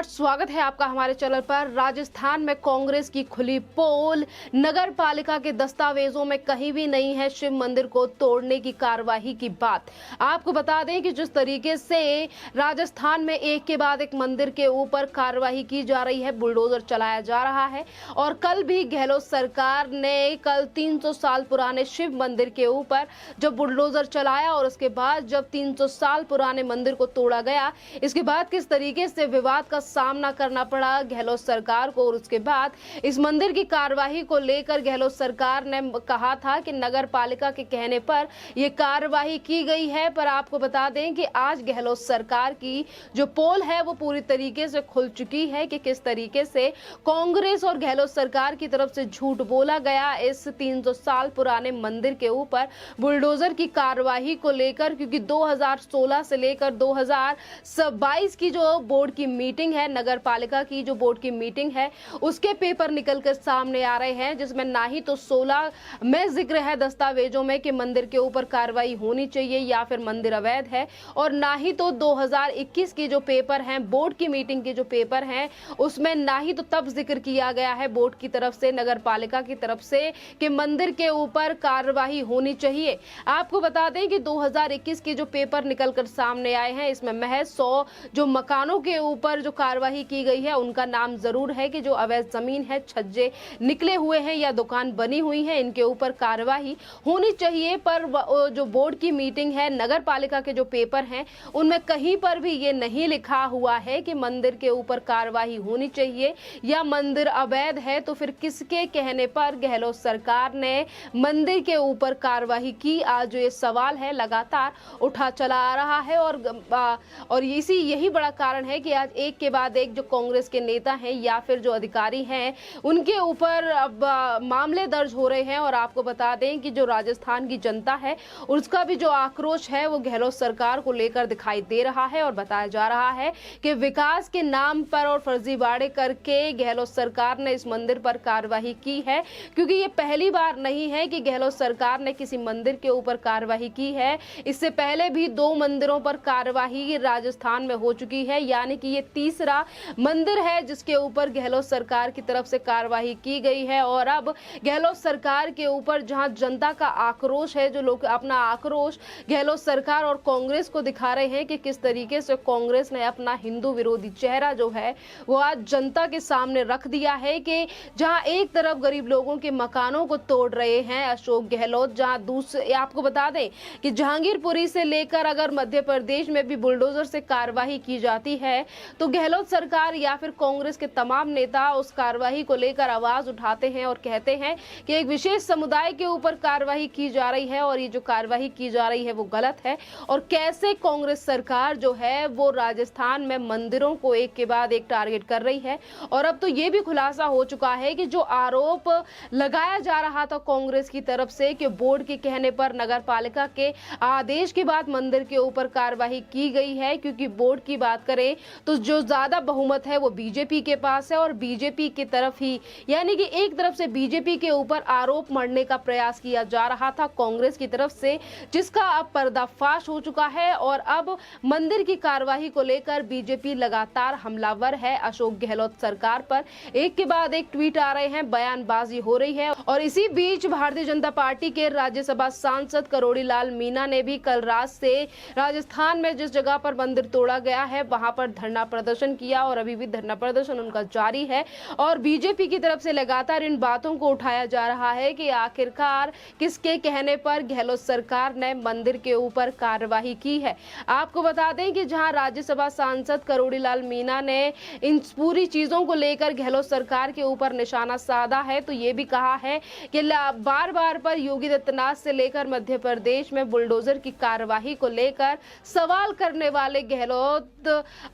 नमस्कार, स्वागत है आपका हमारे चैनल पर। राजस्थान में कांग्रेस की खुली पोल, नगर पालिका के दस्तावेजों में कहीं भी नहीं है शिव मंदिर को तोड़ने की कार्यवाही की बात। आपको बता दें कि जिस तरीके से राजस्थान में एक के बाद एक मंदिर के ऊपर कार्यवाही की जा रही है, बुलडोजर चलाया जा रहा है और कल भी गहलोत सरकार ने कल 300 साल पुराने शिव मंदिर के ऊपर जब बुलडोजर चलाया और उसके बाद जब 300 साल पुराने मंदिर को तोड़ा गया, इसके बाद किस तरीके से विवाद का सामना करना पड़ा गहलोत सरकार को। और उसके बाद इस मंदिर की कार्यवाही को लेकर गहलोत सरकार ने कहा था कि नगर पालिका के कहने पर यह कार्यवाही की गई है। पर आपको बता दें कि आज गहलोत सरकार की जो पोल है वो पूरी तरीके से खुल चुकी है कि किस तरीके से कांग्रेस और गहलोत सरकार की तरफ से झूठ बोला गया इस 300 साल पुराने मंदिर के ऊपर बुलडोजर की कार्यवाही को लेकर। क्योंकि 2016 से लेकर 2022 की जो बोर्ड की मीटिंग है, नगर पालिका की जो बोर्ड की मीटिंग है, उसके पेपर निकलकर सामने आ रहे हैं, जिसमें ना ही तो 16 में जिक्र है दस्तावेजों में कि मंदिर के ऊपर कार्रवाई होनी चाहिए या फिर मंदिर अवैध है, और ना ही तो 2021 के जो पेपर हैं, बोर्ड की मीटिंग के जो पेपर हैं, उसमें ना ही तो तब जिक्र किया गया है बोर्ड की तरफ से, नगर पालिका की तरफ से, कि मंदिर के ऊपर कार्रवाई होनी चाहिए। आपको बता दें कि 2021 के जो पेपर निकलकर सामने आए हैं, इसमें महज 100 जो मकानों के ऊपर जो कार्यवाही की गई है उनका नाम जरूर है कि जो अवैध जमीन है, छज्जे निकले हुए हैं या दुकान बनी हुई है, इनके ऊपर कार्यवाही होनी चाहिए। पर जो बोर्ड की मीटिंग है, नगर पालिका के जो पेपर हैं, उनमें कहीं पर भी ये नहीं लिखा हुआ है कि मंदिर के ऊपर कार्यवाही होनी चाहिए या मंदिर अवैध है। तो फिर किसके कहने पर गहलोत सरकार ने मंदिर के ऊपर कार्यवाही की? आज जो ये सवाल है लगातार उठा चला आ रहा है और यही बड़ा कारण है कि आज एक के बाद एक जो कांग्रेस के नेता हैं या फिर जो अधिकारी हैं, उनके ऊपर अब मामले दर्ज हो रहे हैं। और आपको बता दें कि जो राजस्थान की जनता है, उसका भी जो आक्रोश है वो गहलोत सरकार को लेकर दिखाई दे रहा है। और बताया जा रहा है कि विकास के नाम पर और फर्जीवाड़े करके गहलोत सरकार ने इस मंदिर पर कार्यवाही की है। क्योंकि ये पहली बार नहीं है कि गहलोत सरकार ने किसी मंदिर के ऊपर कार्यवाही की है। इससे पहले भी 2 मंदिरों पर कार्यवाही राजस्थान में हो चुकी है, यानी कि ये तीसरा मंदिर है जिसके ऊपर गहलोत सरकार की तरफ से कार्यवाही की गई है। और अब गहलोत सरकार के ऊपर जहां जनता का आक्रोश है, जो लोग अपना आक्रोश गहलोत सरकार और कांग्रेस को दिखा रहे हैं कि किस तरीके से कांग्रेस ने अपना हिंदू विरोधी चेहरा जो है वो आज जनता के सामने रख दिया है। कि जहां एक तरफ गरीब लोगों के मकानों को तोड़ रहे हैं अशोक गहलोत, जहां दूसरे आपको बता दें कि जहांगीरपुरी से लेकर अगर मध्य प्रदेश में भी बुलडोजर से कार्यवाही की जाती है तो गहलोत सरकार या फिर कांग्रेस के तमाम नेता उस कार्यवाही को लेकर आवाज उठाते हैं और कहते हैं कि एक विशेष समुदाय के ऊपर कार्यवाही की जा रही है और ये जो कार्यवाही की जा रही है वो गलत है। और कैसे कांग्रेस सरकार जो है वो राजस्थान में मंदिरों को एक के बाद एक टारगेट कर रही है। और अब तो ये भी खुलासा हो चुका है कि जो आरोप लगाया जा रहा था कांग्रेस की तरफ से कि बोर्ड के कहने पर नगर पालिका के आदेश के बाद मंदिर के ऊपर कार्यवाही की गई है, क्योंकि बोर्ड की बात करें तो जो ज्यादा बहुमत है वो बीजेपी के पास है और बीजेपी की तरफ ही, यानी कि एक तरफ से बीजेपी के ऊपर आरोप मढ़ने का प्रयास किया जा रहा था कांग्रेस की तरफ से, जिसका अब पर्दाफाश हो चुका है। और अब मंदिर की कार्यवाही को लेकर बीजेपी लगातार हमलावर है अशोक गहलोत सरकार पर। एक के बाद एक ट्वीट आ रहे हैं, बयानबाजी हो रही है। और इसी बीच भारतीय जनता पार्टी के राज्यसभा सांसद करोड़ी लाल मीणा ने भी कल रात से राजस्थान में जिस जगह पर मंदिर तोड़ा गया है वहां पर धरना प्रदर्शन किया और अभी भी धरना प्रदर्शन उनका जारी है। और बीजेपी की तरफ से लगातार इन बातों को उठाया जा रहा है कि आखिरकार किसके कहने पर गहलोत सरकार ने मंदिर के ऊपर कार्यवाही की है। आपको बता दें कि जहां राज्यसभा सांसद करोड़ी लाल मीणा ने इन पूरी चीजों को लेकर गहलोत सरकार के ऊपर निशाना साधा है, तो ये भी कहा है कि बार बार पर योगी आदित्यनाथ से लेकर मध्य प्रदेश में बुलडोजर की कार्यवाही को लेकर सवाल करने वाले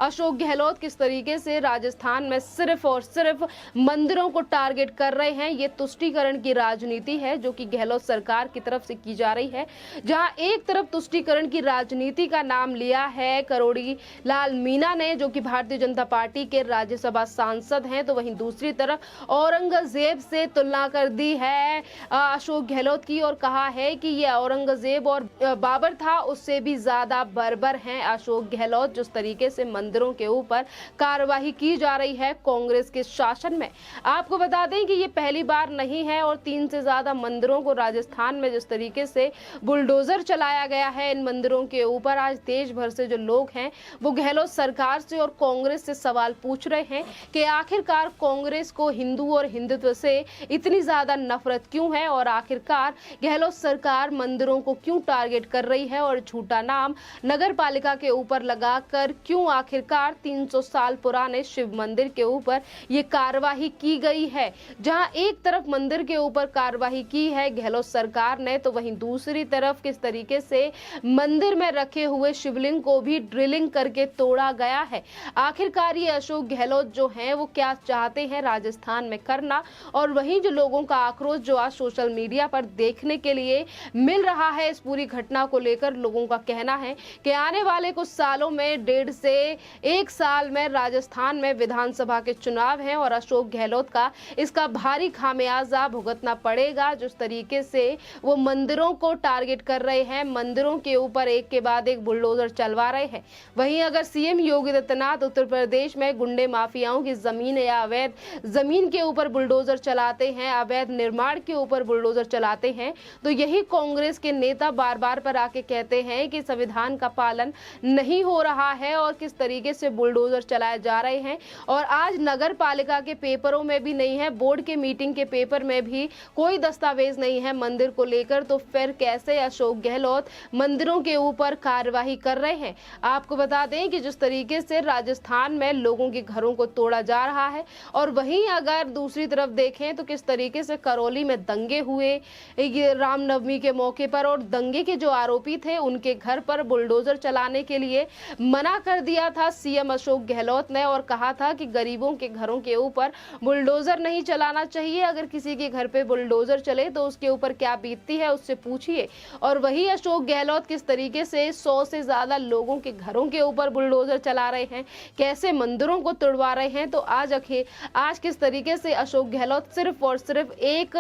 अशोक गहलोत किस तरीके से राजस्थान में सिर्फ और सिर्फ मंदिरों को टारगेट कर रहे हैं। ये तुष्टीकरण की राजनीति है जो कि गहलोत सरकार की तरफ से की जा रही है। जहां एक तरफ तुष्टीकरण की राजनीति का नाम लिया है करोड़ी लाल मीणा ने, जो कि भारतीय जनता पार्टी के राज्यसभा सांसद हैं, तो वहीं दूसरी तरफ औरंगजेब से तुलना कर दी है अशोक गहलोत की और कहा है कि ये औरंगजेब और बाबर था उससे भी ज्यादा बर्बर हैं अशोक गहलोत, जिस तरीके से मंदिरों के ऊपर कार्रवाई की जा रही है कांग्रेस के शासन में। आपको बता दें कि ये पहली बार नहीं है और 3 से ज्यादा मंदिरों को राजस्थान में जिस तरीके से बुलडोजर चलाया गया है इन मंदिरों के ऊपर, आज देश भर से जो लोग हैं वो गहलोत सरकार से और कांग्रेस से सवाल पूछ रहे हैं कि आखिरकार कांग्रेस को हिंदू और हिंदुत्व से इतनी ज्यादा नफरत क्यों है और आखिरकार गहलोत सरकार मंदिरों को क्यों टारगेट कर रही है और झूठा नाम नगर पालिका के ऊपर लगाकर क्यों आखिरकार 300 साल पुराने शिव मंदिर के ऊपर ये कार्रवाई की गई है। जहां एक तरफ मंदिर के ऊपर कार्रवाई की है गहलोत सरकार ने, तो वहीं दूसरी तरफ किस तरीके से मंदिर में रखे हुए शिवलिंग को भी ड्रिलिंग करके तोड़ा गया है। आखिरकार ये अशोक गहलोत जो हैं वो क्या चाहते हैं राजस्थान में करना, और वहीं जो लोगों का आक्रोश जो आज सोशल मीडिया पर देखने के लिए मिल रहा है इस पूरी घटना को लेकर, लोगों का कहना है कि आने वाले कुछ सालों में 1.5 से 1 साल में राजस्थान में विधानसभा के चुनाव हैं और अशोक गहलोत का इसका भारी खामियाजा भुगतना पड़ेगा। जिस तरीके से वो मंदिरों को टारगेट कर रहे हैं, मंदिरों के ऊपर एक के बाद एक बुलडोजर चलवा रहे हैं। वहीं अगर सीएम योगी आदित्यनाथ उत्तर प्रदेश में गुंडे माफियाओं की जमीन या अवैध जमीन के ऊपर बुलडोजर चलाते हैं, अवैध निर्माण के ऊपर बुलडोजर चलाते हैं, तो यही कांग्रेस के नेता बार बार पर आके कहते हैं कि संविधान का पालन नहीं हो रहा है और किस तरीके से बुलडोजर चलाए जा रहे हैं। और आज नगर पालिका के पेपरों में भी नहीं है, बोर्ड के मीटिंग के पेपर में भी कोई दस्तावेज नहीं है मंदिर को लेकर, तो फिर कैसे अशोक गहलोत मंदिरों के ऊपर कार्रवाई कर रहे हैं। आपको बता दें कि जिस तरीके से राजस्थान में लोगों के घरों को तोड़ा जा रहा है और वहीं अगर दूसरी तरफ देखें तो किस तरीके से करौली में दंगे हुए रामनवमी के मौके पर, और दंगे के जो आरोपी थे उनके घर पर बुलडोजर चलाने के लिए मना कर दिया था सीएम अशोक गहलोत ने और कहा था कि गरीबों के घरों के ऊपर बुलडोजर नहीं चलाना चाहिए, अगर किसी के घर पे बुलडोजर चले तो उसके ऊपर क्या बीतती है उससे पूछिए। और वही अशोक गहलोत किस तरीके से 100 से ज्यादा लोगों के घरों के ऊपर बुलडोजर चला रहे हैं, कैसे मंदिरों को तोड़वा रहे हैं। तो आज किस तरीके से अशोक गहलोत सिर्फ और सिर्फ एक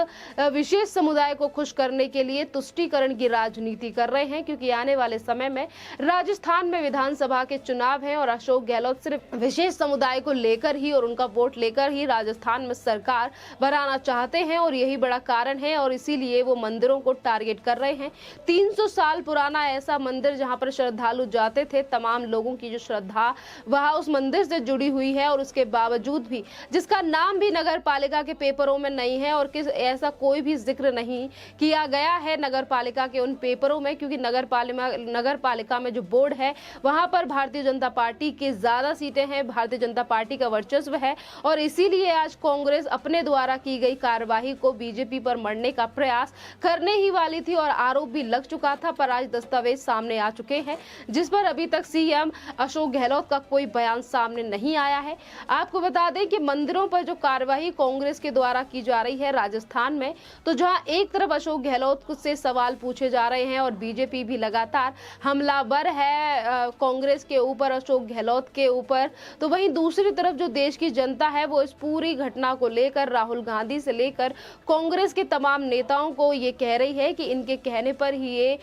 विशेष समुदाय को खुश करने के लिए तुष्टीकरण की राजनीति कर रहे हैं, क्योंकि आने वाले समय में राजस्थान में विधानसभा के चुनाव हैं और अशोक गहलोत सिर्फ विशेष समुदाय को लेकर ही और उनका वोट लेकर ही राजस्थान में सरकार बनाना चाहते हैं और यही बड़ा कारण है और इसीलिए वो मंदिरों को टारगेट कर रहे हैं। 300 साल पुराना ऐसा मंदिर जहां पर श्रद्धालु जाते थे, तमाम लोगों की जो श्रद्धा वहां उस मंदिर से जुड़ी हुई है और उसके बावजूद भी जिसका नाम भी नगर पालिका के पेपरों में नहीं है और किस ऐसा कोई भी जिक्र नहीं किया गया है नगर पालिका के उन पेपरों में, क्योंकि नगर पालिका में जो बोर्ड है वहां पर भारतीय जनता पार्टी की ज्यादा सीटें हैं, भारतीय जनता पार्टी का वर्चस्व है और इसीलिए आज कांग्रेस अपने द्वारा की गई कार्यवाही को बीजेपी पर मढ़ने का प्रयास करने ही वाली थी और आरोप भी लग चुका था, पर आज दस्तावेज सामने आ चुके हैं जिस पर अभी तक सीएम अशोक गहलोत का कोई बयान सामने नहीं आया है। आपको बता दें कि मंदिरों पर जो कार्यवाही कांग्रेस के द्वारा की जा रही है राजस्थान में, तो जहां एक तरफ अशोक गहलोत से सवाल पूछे जा रहे हैं और बीजेपी भी लगातार हमलावर है कांग्रेस के ऊपर, अशोक गहलोत के ऊपर, तो वहीं दूसरी तरफ जो देश की जनता है वो इस पूरी घटना को लेकर राहुल गांधी से लेकर कांग्रेस के तमाम नेताओं को ये कह रही है कि इनके कहने पर ही ये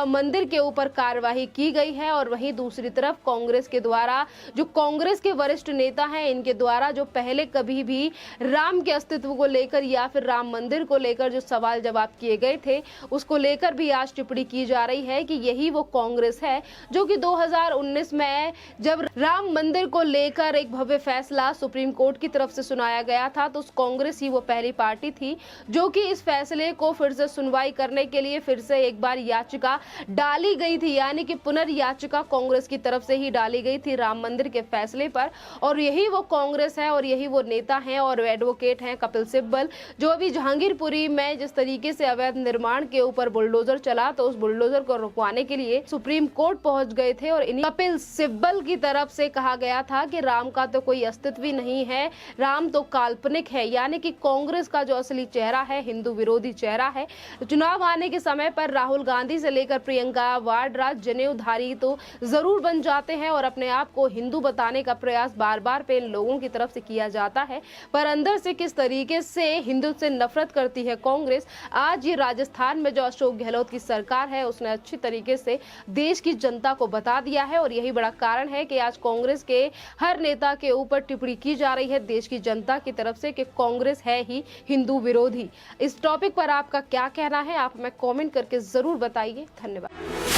मंदिर के ऊपर कार्यवाही की गई है। और वहीं दूसरी तरफ कांग्रेस के द्वारा जो कांग्रेस के वरिष्ठ नेता हैं इनके द्वारा जो पहले कभी भी राम के अस्तित्व को लेकर या फिर राम मंदिर को लेकर जो सवाल जवाब किए गए थे उसको लेकर भी आज टिप्पणी की जा रही है कि यही वो कांग्रेस है जो कि 2019 में जब राम मंदिर को लेकर एक भव्य फैसला सुप्रीम कोर्ट की तरफ से सुनाया गया था, तो उस कांग्रेस ही वो पहली पार्टी थी जो कि इस फैसले को फिर से सुनवाई करने के लिए फिर से एक बार याचिका डाली गई थी, यानी कि पुनर्याचिका कांग्रेस की तरफ से ही डाली गई थी राम मंदिर के फैसले पर। और यही वो कांग्रेस है और यही वो नेता हैं और एडवोकेट हैं कपिल सिब्बल, जो अभी जहांगीरपुरी में जिस तरीके से अवैध निर्माण के ऊपर बुलडोजर चला तो उस बुलडोजर को रुकवाने के लिए सुप्रीम कोर्ट पहुंच गए थे और इन्हीं कपिल सिब्बल की तरफ से कहा गया था कि राम का तो कोई अस्तित्व ही नहीं है, राम तो काल्पनिक है, यानी कि कांग्रेस का जो असली चेहरा है हिंदू विरोधी चेहरा है। चुनाव आने के समय पर राहुल गांधी से लेकर प्रियंका वाड्रा जनेऊधारी तो जरूर बन जाते हैं और अपने आप को हिंदू बताने का प्रयास बार बार पे इन लोगों की तरफ से किया जाता है, पर अंदर से किस तरीके से हिंदू से नफरत करती है कांग्रेस, आज ये राजस्थान में जो अशोक गहलोत की सरकार है उसने अच्छी तरीके से देश की जनता को बता दिया है। और यही बड़ा कारण है कि आज कांग्रेस के के हर नेता के ऊपर टिप्पणी की जा रही है देश की जनता की तरफ से कि कांग्रेस है ही हिंदू विरोधी। इस टॉपिक पर आपका क्या कहना है, आप हमें कमेंट करके जरूर बताइए। धन्यवाद।